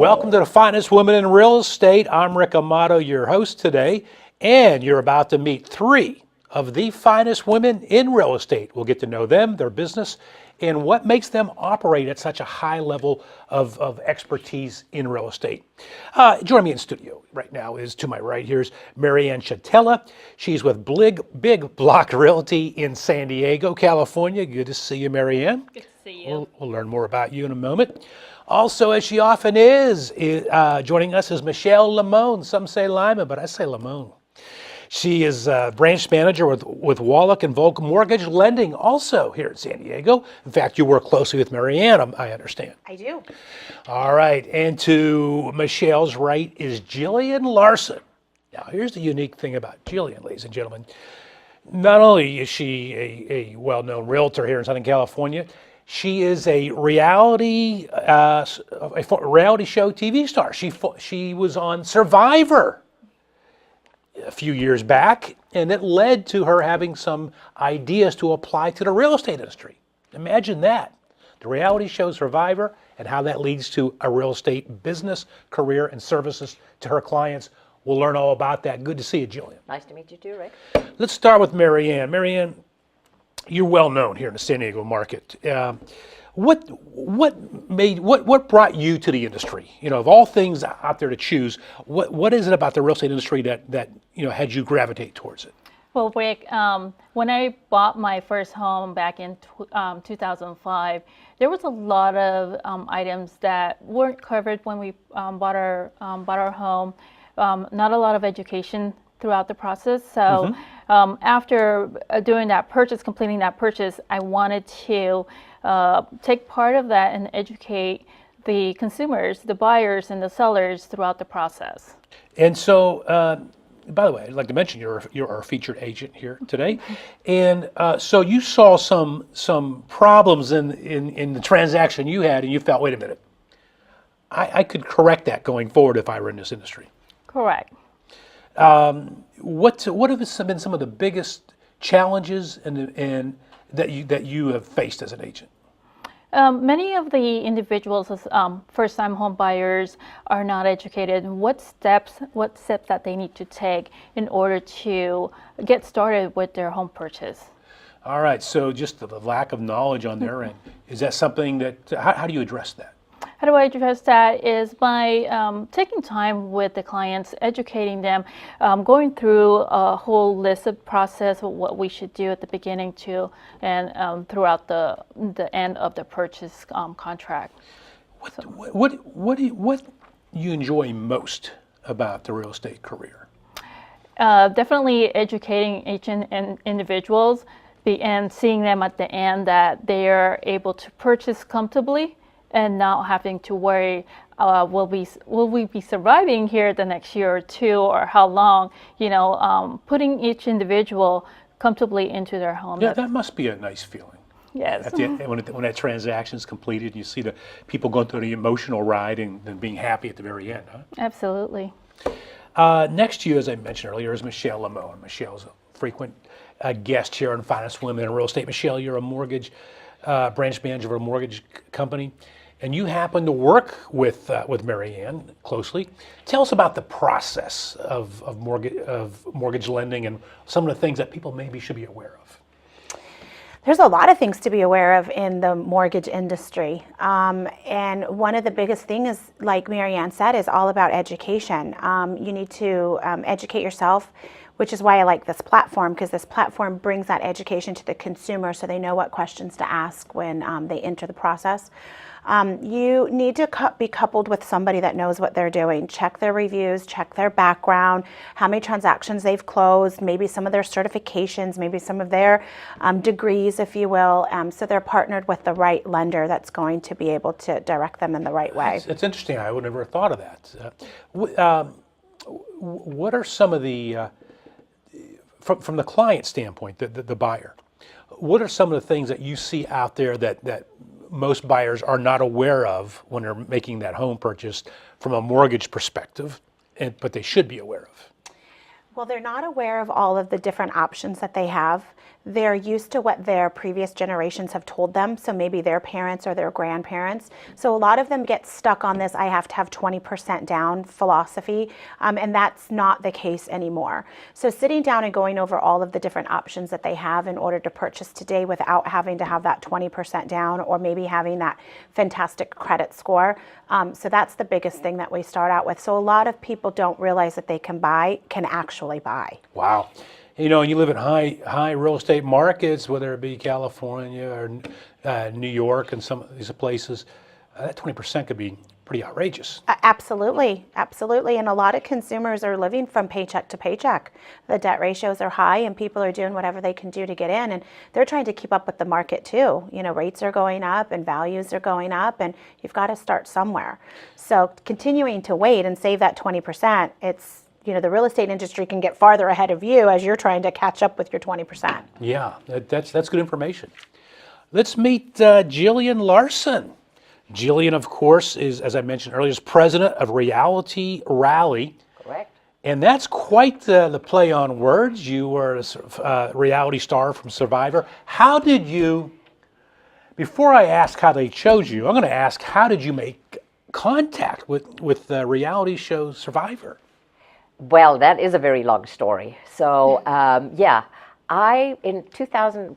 Welcome to the Finest Women in Real Estate. I'm Rick Amato, your host today, and you're about to meet three of the finest women in real estate. We'll get to know them, their business, and what makes them operate at such a high level of expertise in real estate. Joining me in studio right now is, to my right, here's Marianne Chanthala. She's with Big Block Realty in San Diego, California. Good to see you, Marianne. Good to see you. We'll learn more about you in a moment. Also, as she often is, joining us is Michelle Limon. Some say Limon, but I say Limon. She is branch manager with Wallick and Volk Mortgage Lending, also here in San Diego. In fact, you work closely with Marianne, I understand. I do. All right, and to Michelle's right is Gillian Larson. Now, here's the unique thing about Gillian, ladies and gentlemen. Not only is she a well-known realtor here in Southern California, she is a reality show TV star. She was on Survivor a few years back, and it led to her having some ideas to apply to the real estate industry. Imagine that, the reality show Survivor, and how that leads to a real estate business, career, and services to her clients. We'll learn all about that. Good to see you, Gillian. Nice to meet you too, Rick. Let's start with Marianne. Marianne, you're well known here in the San Diego market. What brought you to the industry? You know, of all things out there to choose, what is it about the real estate industry that had you gravitate towards it? Well, Rick, when I bought my first home back in 2005, there was a lot of items that weren't covered when we bought our home. Not a lot of education throughout the process. So after doing that purchase, completing that purchase, I wanted to take part of that and educate the consumers, the buyers, and the sellers throughout the process. And so, by the way, I'd like to mention you're our featured agent here today, and so you saw some problems in the transaction you had, and you felt, wait a minute, I could correct that going forward if I were in this industry. Correct. What have been some of the biggest challenges and that you have faced as an agent? Many of the individuals, first-time home buyers, are not educated in what steps that they need to take in order to get started with their home purchase. All right, so just the lack of knowledge on their end, is that something that, how do you address that? How do I address that is by taking time with the clients, educating them, going through a whole list of process of what we should do at the beginning to and throughout the end of the purchase contract. What do you enjoy most about the real estate career? Definitely educating agent and individuals and seeing them at the end that they are able to purchase comfortably and not having to worry, will we be surviving here the next year or two, or how long? Putting each individual comfortably into their home. Yeah, that must be a nice feeling. Yes. At the end, when that transaction is completed, and you see the people going through the emotional ride and being happy at the very end, huh? Absolutely. Next to you, as I mentioned earlier, is Michelle Limon. Michelle's a frequent guest here on Finest Women in Real Estate. Michelle, you're a mortgage branch manager of a mortgage company, and you happen to work with Marianne closely. Tell us about the process of mortgage lending and some of the things that people maybe should be aware of. There's a lot of things to be aware of in the mortgage industry. And one of the biggest things, like Marianne said, is all about education. You need to educate yourself, which is why I like this platform, because this platform brings that education to the consumer so they know what questions to ask when they enter the process. You need to be coupled with somebody that knows what they're doing. Check their reviews, check their background, how many transactions they've closed, maybe some of their certifications, maybe some of their degrees, if you will, so they're partnered with the right lender that's going to be able to direct them in the right way. It's interesting. I would never have thought of that. What are some of the, from the client standpoint, the buyer, what are some of the things that you see out there that most buyers are not aware of when they're making that home purchase from a mortgage perspective, but they should be aware of? Well, they're not aware of all of the different options that they have. they're used to what their previous generations have told them. So maybe their parents or their grandparents. So a lot of them get stuck on this, I have to have 20% down philosophy. And that's not the case anymore. So sitting down and going over all of the different options that they have in order to purchase today without having to have that 20% down, or maybe having that fantastic credit score. So that's the biggest thing that we start out with. So a lot of people don't realize that they can actually buy. Wow. You know, and you live in high real estate markets, whether it be California or New York and some of these places, that 20% could be pretty outrageous. Absolutely, absolutely. And a lot of consumers are living from paycheck to paycheck. The debt ratios are high and people are doing whatever they can do to get in, and they're trying to keep up with the market too. You know, rates are going up and values are going up, and you've got to start somewhere. So continuing to wait and save that 20%, you know, the real estate industry can get farther ahead of you as you're trying to catch up with your 20%. Yeah, that's good information. Let's meet Gillian Larson. Gillian, of course, is, as I mentioned earlier, is president of Realty Rally. Correct. And that's quite the play on words. You were a reality star from Survivor. How did you, before I ask how they chose you, I'm going to ask, how did you make contact with the reality show Survivor? Well, that is a very long story. So, in 2000,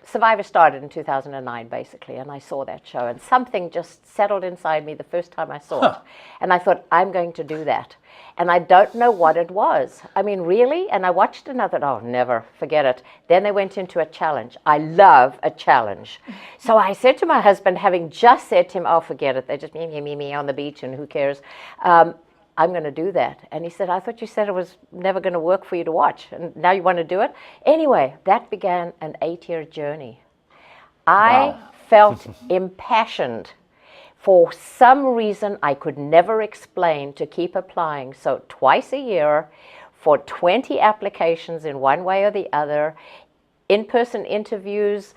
Survivor started in 2009, basically, and I saw that show, and something just settled inside me the first time I saw it. And I thought, I'm going to do that. And I don't know what it was. I mean, really? And I watched it and I thought, oh, never, forget it. Then they went into a challenge. I love a challenge. So I said to my husband, having just said to him, oh, forget it. They're just me on the beach and who cares? I'm going to do that. And he said, I thought you said it was never going to work for you to watch, and now you want to do it? Anyway, that began an 8-year journey. I felt impassioned for some reason I could never explain to keep applying. So twice a year for 20 applications in one way or the other, in-person interviews,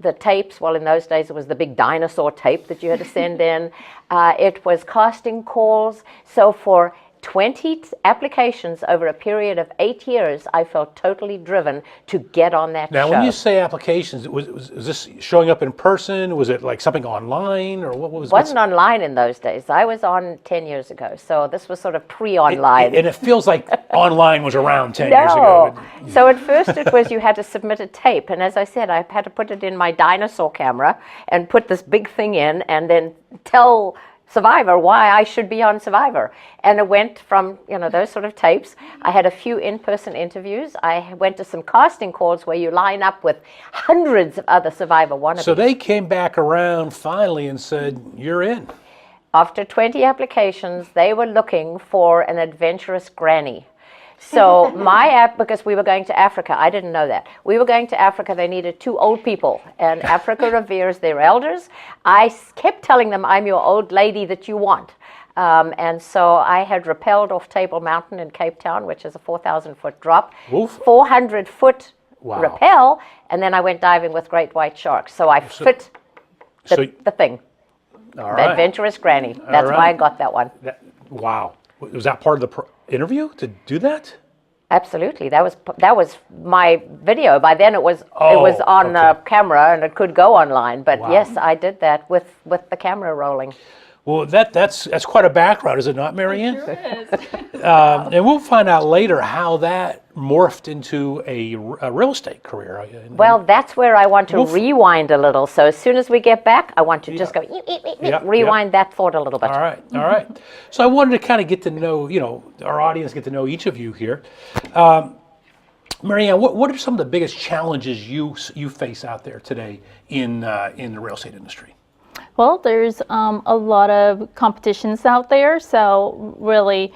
the tapes, well, in those days it was the big dinosaur tape that you had to send in. It was casting calls. So for 20 applications over a period of 8 years, I felt totally driven to get on that show. Now, when you say applications, was this showing up in person? Was it like something online, or what was it? It wasn't online in those days. I was on 10 years ago, so this was sort of pre-online. And it feels like online was around 10 years ago. So at first it was you had to submit a tape, and as I said, I had to put it in my dinosaur camera and put this big thing in and then tell Survivor why I should be on Survivor. And it went from, you know, those sort of tapes. I had a few in-person interviews. I went to some casting calls where you line up with hundreds of other Survivor wannabes. So they came back around finally and said, you're in. After 20 applications, they were looking for an adventurous granny. So my app, because we were going to Africa, I didn't know that. We were going to Africa, they needed 2 old people, and Africa reveres their elders. I kept telling them, I'm your old lady that you want. And so I had rappelled off Table Mountain in Cape Town, which is a 4,000-foot drop, 400-foot rappel, and then I went diving with great white sharks. So I fit the thing, the adventurous granny. That's why I got that one. Wow. Was that part of the interview to do that? Absolutely. That was my video. By then it was on camera and it could go online. But yes, I did that with the camera rolling. Well, that's quite a background, is it not, Marianne? It sure is. And we'll find out later how that morphed into a real estate career. Well, that's where I want to rewind a little. So as soon as we get back, I want to just go rewind that thought a little bit. All right. So I wanted to kind of get to know, our audience, get to know each of you here. Marianne, what are some of the biggest challenges you face out there today in the real estate industry? Well, there's a lot of competitions out there, so really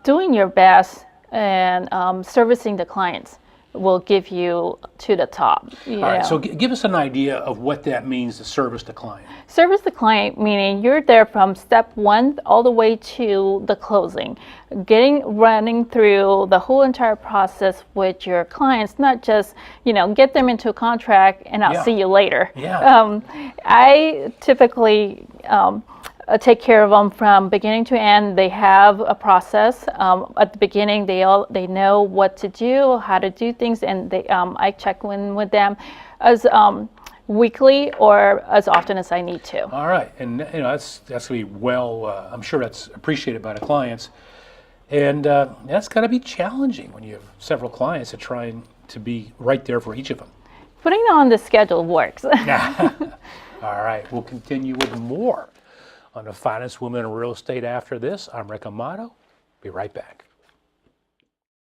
doing your best and servicing the clients will give you to the top. All right, so give us an idea of what that means to service the client. Service the client, meaning you're there from step 1 all the way to the closing, running through the whole entire process with your clients, not just, get them into a contract and I'll see you later. Yeah. I typically take care of them from beginning to end. They have a process. At the beginning, they know what to do, how to do things, and I check in with them as weekly or as often as I need to. All right, and that's going to be well. I'm sure that's appreciated by the clients, and that's got to be challenging when you have several clients that trying to be right there for each of them. Putting it on the schedule works. All right, we'll continue with more on the finest women in real estate after this. I'm Rick Amato. Be right back.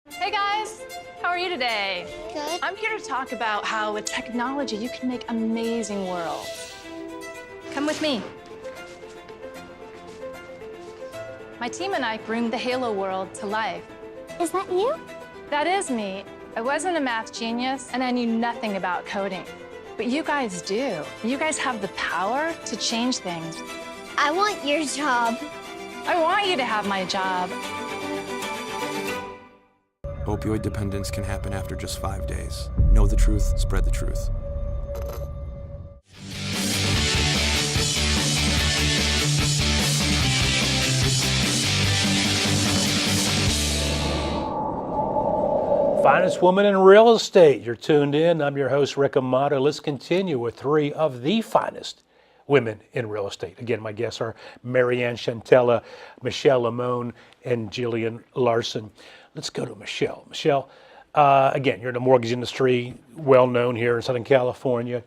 Hey guys, how are you today? Good. I'm here to talk about how with technology you can make amazing worlds. Come with me. My team and I bring the Halo world to life. Is that you? That is me. I wasn't a math genius and I knew nothing about coding. But you guys do. You guys have the power to change things. I want your job. I want you to have my job. Opioid dependence can happen after just 5 days. Know the truth, spread the truth. Finest woman in real estate. You're tuned in. I'm your host, Rick Amato. Let's continue with three of the finest women in real estate. Again, my guests are Marianne Chanthala, Michelle Limon, and Gillian Larson. Let's go to Michelle. Michelle, again, you're in the mortgage industry, well known here in Southern California.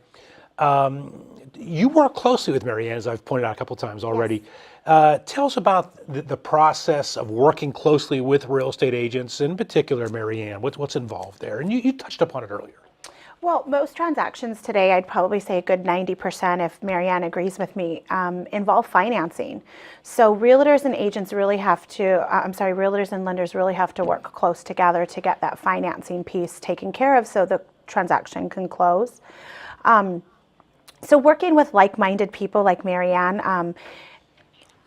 You work closely with Marianne, as I've pointed out a couple times already. Tell us about the process of working closely with real estate agents, in particular Marianne. What's involved there? And you touched upon it earlier. Well, most transactions today, I'd probably say a good 90%, if Marianne agrees with me, involve financing. So realtors and agents really have to, realtors and lenders really have to work close together to get that financing piece taken care of so the transaction can close. So working with like-minded people like Marianne,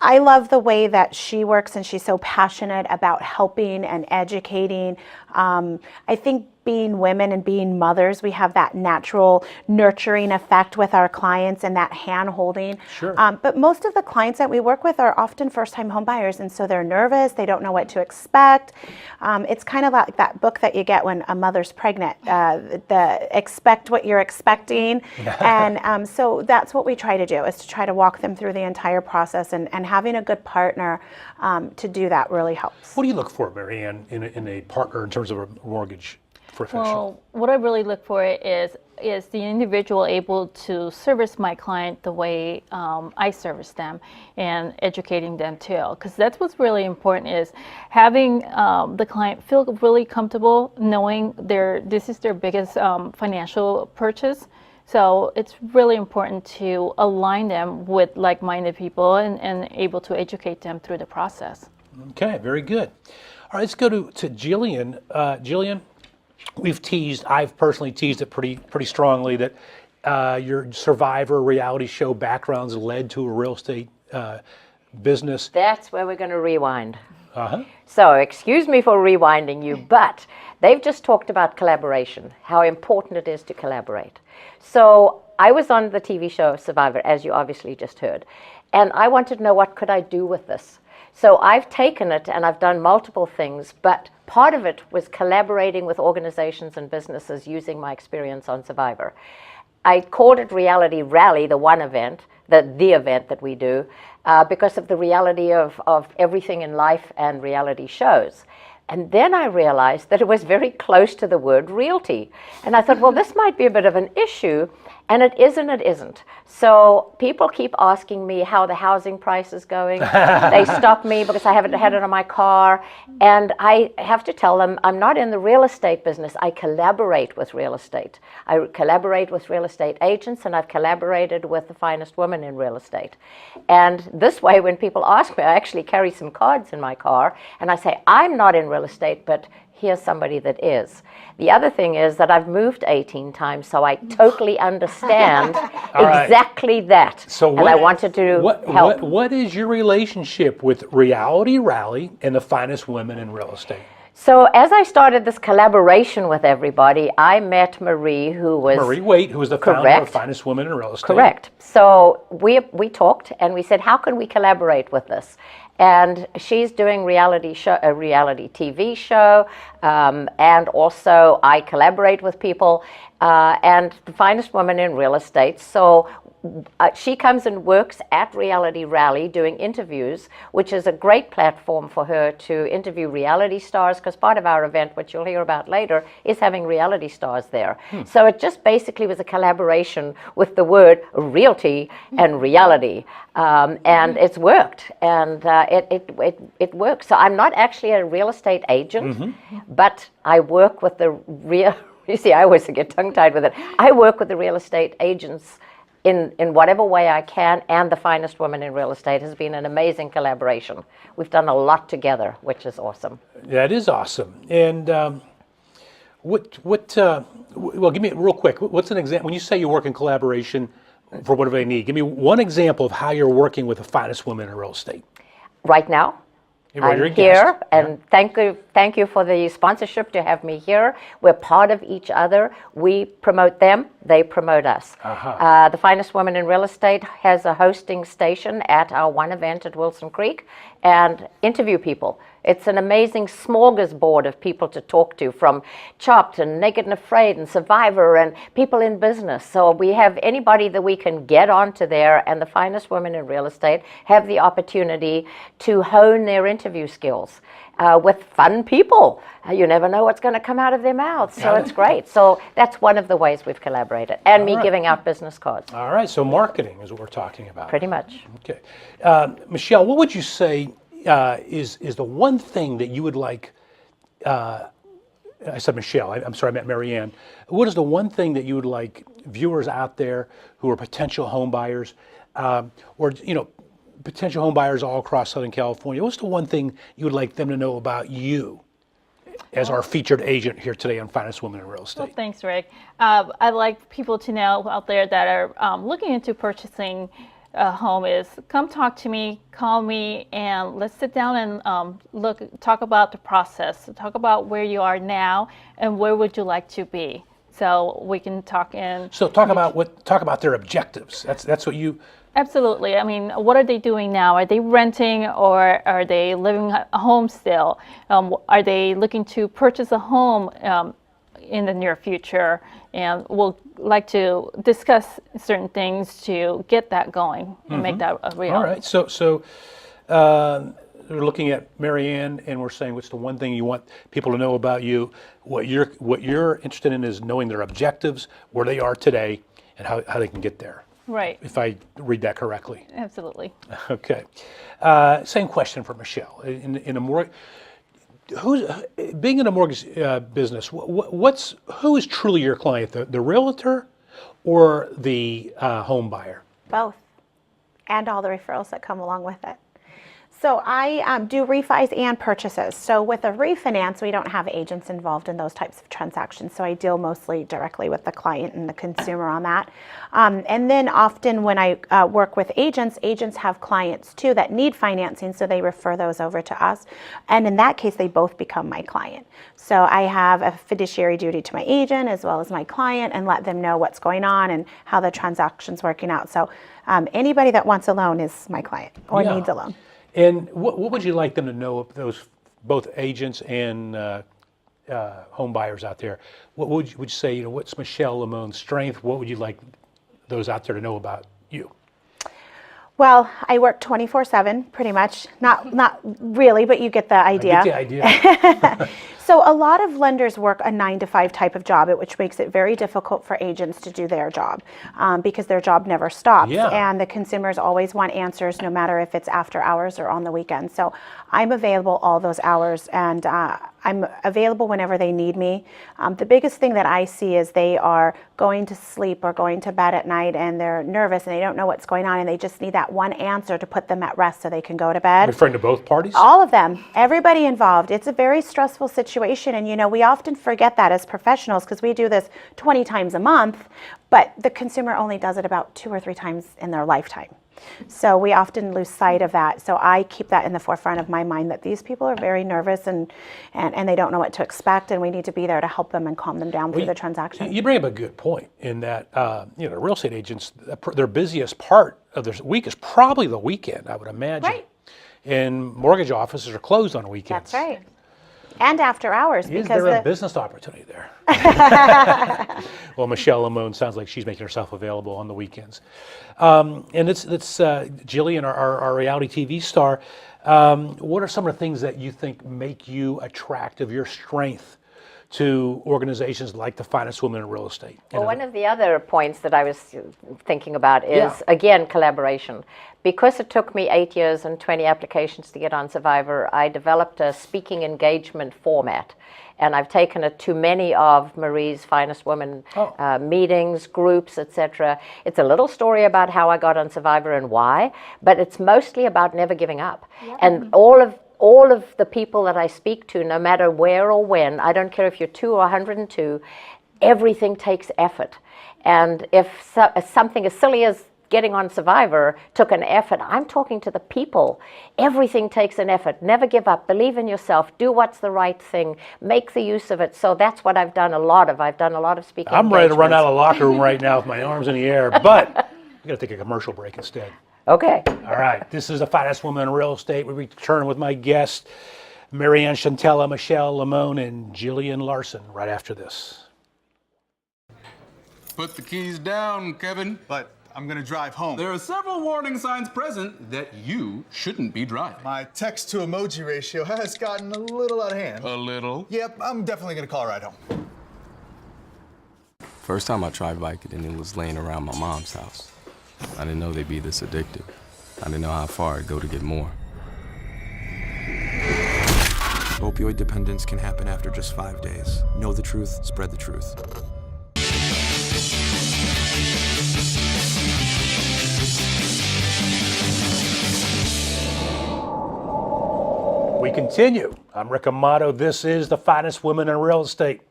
I love the way that she works, and she's so passionate about helping and educating. I think being women and being mothers, we have that natural nurturing effect with our clients and that hand-holding. Sure. But most of the clients that we work with are often first-time home buyers, and so they're nervous. They don't know what to expect. It's kind of like that book that you get when a mother's pregnant, the expect what you're expecting. And so that's what we try to do, is to try to walk them through the entire process, and having a good partner to do that really helps. What do you look for, Marianne, in a partner in terms of a mortgage professional? Well, what I really look for is the individual able to service my client the way I service them, and educating them too. Because that's what's really important, is having the client feel really comfortable knowing this is their biggest financial purchase. So it's really important to align them with like-minded people and able to educate them through the process. Okay, very good. All right, let's go to Gillian. Gillian, I've personally teased it pretty strongly that your Survivor reality show backgrounds led to a real estate business. That's where we're going to rewind. Uh-huh. So, excuse me for rewinding you, but they've just talked about collaboration, how important it is to collaborate. So, I was on the TV show Survivor, as you obviously just heard, and I wanted to know, what could I do with this? So I've taken it and I've done multiple things, but part of it was collaborating with organizations and businesses using my experience on Survivor. I called it Reality Rally, the one event, the event that we do, because of the reality of everything in life and reality shows. And then I realized that it was very close to the word realty. And I thought, well, this might be a bit of an issue. And it is and it isn't. So people keep asking me how the housing price is going. They stop me because I haven't had it on my car. And I have to tell them, I'm not in the real estate business. I collaborate with real estate. I collaborate with real estate agents, and I've collaborated with the finest women in real estate. And this way, when people ask me, I actually carry some cards in my car, and I say, I'm not in real estate, but here's somebody that is. The other thing is that I've moved 18 times, so I totally understand exactly that. So and I wanted to help. What is your relationship with Reality Rally and the finest women in real estate? So as I started this collaboration with everybody, I met Marie, who was Marie Waite, who is the founder Correct. of Finest Women in Real Estate. correct. So we talked and we said, how can we collaborate with this? And she's doing a reality TV show, and also I collaborate with people, and the Finest Woman in Real Estate. So she comes and works at Reality Rally doing interviews, which is a great platform for her to interview reality stars, because part of our event, which you'll hear about later, is having reality stars there. So it just basically was a collaboration with the word realty and reality, and it's worked, and it works. So I'm not actually a real estate agent, but I work with the real, you see, I always get tongue-tied with it. I work with the real estate agents in whatever way I can, and the Finest Woman in Real Estate has been an amazing collaboration. We've done a lot together, which is awesome. That is awesome. And well, give me real quick, what's an example, when you say you work in collaboration for whatever they need, give me one example of how you're working with the Finest Women in Real Estate. Right now, You're I'm a here, guest. and thank you for the sponsorship to have me here. We're part of each other. We promote them, they promote us. The Finest Woman in Real Estate has a hosting station at our one event at Wilson Creek, and interview people. It's an amazing smorgasbord of people to talk to, from Chopped and Naked and Afraid and Survivor and people in business. So we have anybody that we can get onto there, and the Finest Women in Real Estate have the opportunity to hone their interview skills with fun people. You never know what's going to come out of their mouths, so it's great. So that's one of the ways we've collaborated, and me giving out business cards. All right, so marketing is what we're talking about. Pretty much. Okay. Michelle, what would you say is the one thing that you would like, I said Michelle, I'm sorry, I meant Marianne. What is the one thing that you would like viewers out there who are potential home buyers, or potential home buyers all across Southern California, what's the one thing you would like them to know about you as our featured agent here today on Finest Women in Real Estate? Well, thanks, Rick. I'd like people to know out there that are looking into purchasing a home is come talk to me, call me, and let's sit down and talk about the process, talk about where you are now and where would you like to be, so we can talk in. So talk about their objectives. That's what you. Absolutely. I mean, what are they doing now? Are they renting, or are they living at home still? Are they looking to purchase a home in the near future? And we'll like to discuss certain things to get that going and make that a reality. All right. So we're looking at Marianne, and we're saying what's the one thing you want people to know about you. What you're interested in is knowing their objectives, where they are today, and how they can get there. Right. If I read that correctly. Absolutely. Okay. Same question for Michelle. In a mortgage, being in a mortgage business, who is truly your client? The realtor or the home buyer? Both, and all the referrals that come along with it. So I do refis and purchases. So with a refinance, we don't have agents involved in those types of transactions. So I deal mostly directly with the client and the consumer on that. And then often when I work with agents have clients too that need financing, so they refer those over to us. And in that case, they both become my client. So I have a fiduciary duty to my agent as well as my client, and let them know what's going on and how the transaction's working out. So anybody that wants a loan is my client or needs a loan. And what would you like them to know of those, both agents and home buyers out there? What would you say, what's Michelle Limon's strength? What would you like those out there to know about you? Well, I work 24/7 pretty much. Not really, but you get the idea. I get the idea. So a lot of lenders work a 9-to-5 type of job, which makes it very difficult for agents to do their job because their job never stops. Yeah. And the consumers always want answers, no matter if it's after hours or on the weekend. So I'm available all those hours, and I'm available whenever they need me. The biggest thing that I see is they are going to sleep or going to bed at night, and they're nervous and they don't know what's going on, and they just need that one answer to put them at rest so they can go to bed. Referring to both parties? All of them, everybody involved. It's a very stressful situation, and we often forget that as professionals because we do this 20 times a month, but the consumer only does it about 2 or 3 times in their lifetime. So we often lose sight of that. So I keep that in the forefront of my mind, that these people are very nervous and they don't know what to expect, and we need to be there to help them and calm them down through the transaction. You bring up a good point in that, real estate agents, their busiest part of their week is probably the weekend, I would imagine. Right. And mortgage offices are closed on weekends. That's right. And after hours. Is because there a business opportunity there? Well, Michelle Limon sounds like she's making herself available on the weekends. And it's Gillian, our reality TV star. What are some of the things that you think make you attractive, your strength to organizations like the Finest Women in Real Estate? Well, one of the other points that I was thinking about is, again, collaboration. Because it took me 8 years and 20 applications to get on Survivor, I developed a speaking engagement format. And I've taken it to many of Marie's Finest Women meetings, groups, etc. It's a little story about how I got on Survivor and why, but it's mostly about never giving up. And all of the people that I speak to, no matter where or when, I don't care if you're 2 or 102, everything takes effort. And if something as silly as getting on Survivor took an effort, I'm talking to the people. Everything takes an effort. Never give up. Believe in yourself. Do what's the right thing. Make the use of it. So that's what I've done a lot of. I've done a lot of speaking. I'm ready to run out of the locker room right now with my arms in the air, but we got to take a commercial break instead. Okay. All right. This is the Finest Woman in Real Estate. We return with my guests, Marianne Chanthala, Michelle Limon, and Gillian Larson right after this. Put the keys down, Kevin. But I'm gonna drive home. There are several warning signs present that you shouldn't be driving. My text to emoji ratio has gotten a little out of hand. A little? Yep, I'm definitely gonna call a ride home. First time I tried Vicodin, it was laying around my mom's house. I didn't know they'd be this addictive. I didn't know how far I'd go to get more. Opioid dependence can happen after just 5 days. Know the truth, spread the truth. We continue. I'm Rick Amato. This is the Finest Women in Real Estate.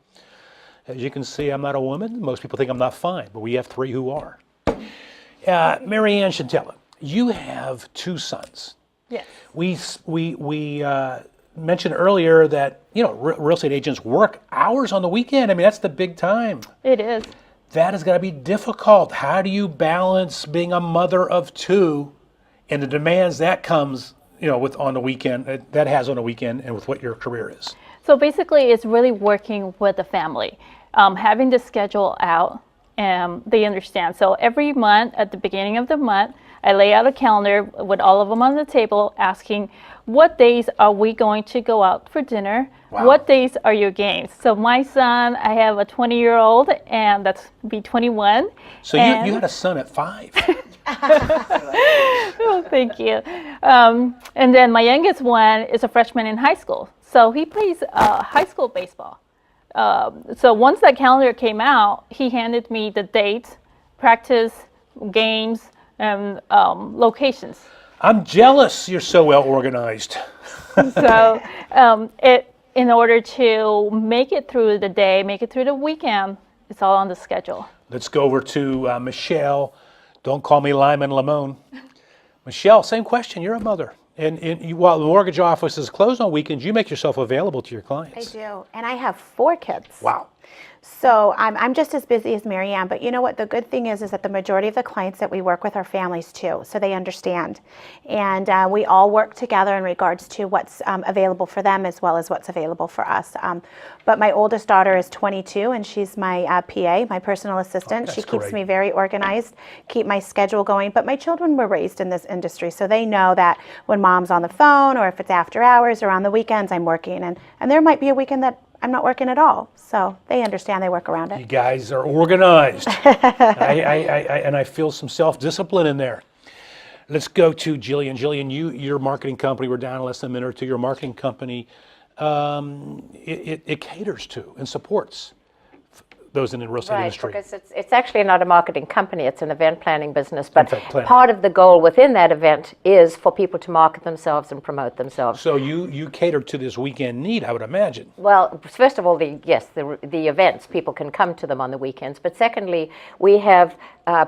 As you can see, I'm not a woman. Most people think I'm not fine, but we have 3 who are. Marianne Chanthala, you have 2 sons. Yes. We mentioned earlier that real estate agents work hours on the weekend. I mean, that's the big time. It is. That is going to be difficult. How do you balance being a mother of 2 and the demands that comes, with on the weekend, that has on the weekend, and with what your career is? So basically, it's really working with the family, having the schedule out, and they understand. So every month, at the beginning of the month, I lay out a calendar with all of them on the table, asking what days are we going to go out for dinner? Wow. What days are your games? So my son, I have a 20-year-old, and that's be 21. So you had a son at 5. Oh, thank you. And then my youngest one is a freshman in high school. So he plays high school baseball. So once that calendar came out, he handed me the dates, practice, games, and locations. I'm jealous. You're so well organized. So in order to make it through the day, make it through the weekend, it's all on the schedule. Let's go over to Michelle. Don't call me Limon Limon. Michelle, same question. You're a mother. And while the mortgage office is closed on weekends, you make yourself available to your clients. I do, and I have 4 kids. Wow. So I'm just as busy as Marianne, but you know what? The good thing is that the majority of the clients that we work with are families too, so they understand. And we all work together in regards to what's available for them as well as what's available for us. But my oldest daughter is 22, and she's my PA, my personal assistant. She keeps me very organized, keep my schedule going. But my children were raised in this industry, so they know that when mom's on the phone, or if it's after hours or on the weekends, I'm working. And there might be a weekend that I'm not working at all, so they understand, they work around it. You guys are organized. I feel some self-discipline in there. Let's go to Gillian. Gillian, your marketing company, we're down less than a minute or two. Your marketing company, it caters to and supports those in the real estate Right, industry. because it's actually not a marketing company, it's an event planning business. But Event planning. part of the goal within that event is for people to market themselves and promote themselves. So you cater to this weekend need, I would imagine. Well, first of all, the events, people can come to them on the weekends. But secondly, we have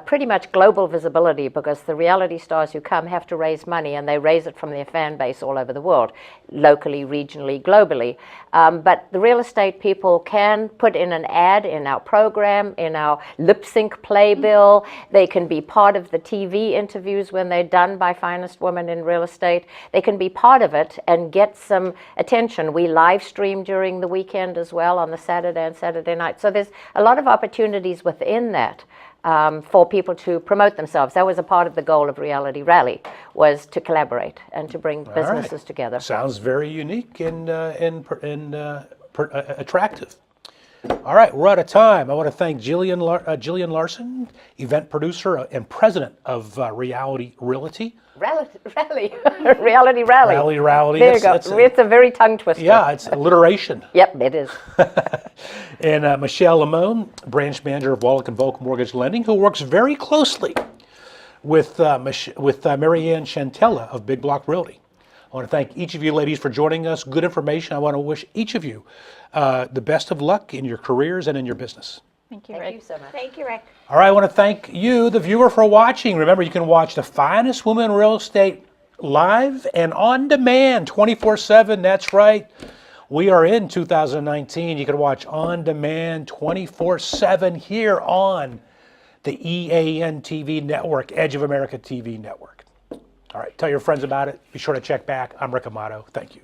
pretty much global visibility because the reality stars who come have to raise money, and they raise it from their fan base all over the world, locally, regionally, globally. But the real estate people can put in an ad in our program, in our lip sync playbill. They can be part of the TV interviews when they're done by Finest Women in Real Estate. They can be part of it and get some attention. We live stream during the weekend as well on the Saturday and Saturday night. So there's a lot of opportunities within that. For people to promote themselves. That was a part of the goal of Reality Rally, was to collaborate and to bring businesses together. Sounds very unique and attractive. All right, we're out of time. I want to thank Gillian Larson, event producer and president of Reality Realty. Reality Rally. Rally. There you go. It's a very tongue twister. Yeah, it's alliteration. Yep, it is. And Michelle Limon, branch manager of Wallick and Volk Mortgage Lending, who works very closely with Marianne Chantella of Big Block Realty. I want to thank each of you ladies for joining us. Good information. I want to wish each of you the best of luck in your careers and in your business. Thank you, Thank Rick. you so much. Thank you, Rick. All right, I want to thank you, the viewer, for watching. Remember, you can watch the finest women in real estate live and on demand 24/7. That's right. We are in 2019. You can watch on demand 24/7 here on the EAN TV network, Edge of America TV network. All right, tell your friends about it. Be sure to check back. I'm Rick Amato. Thank you.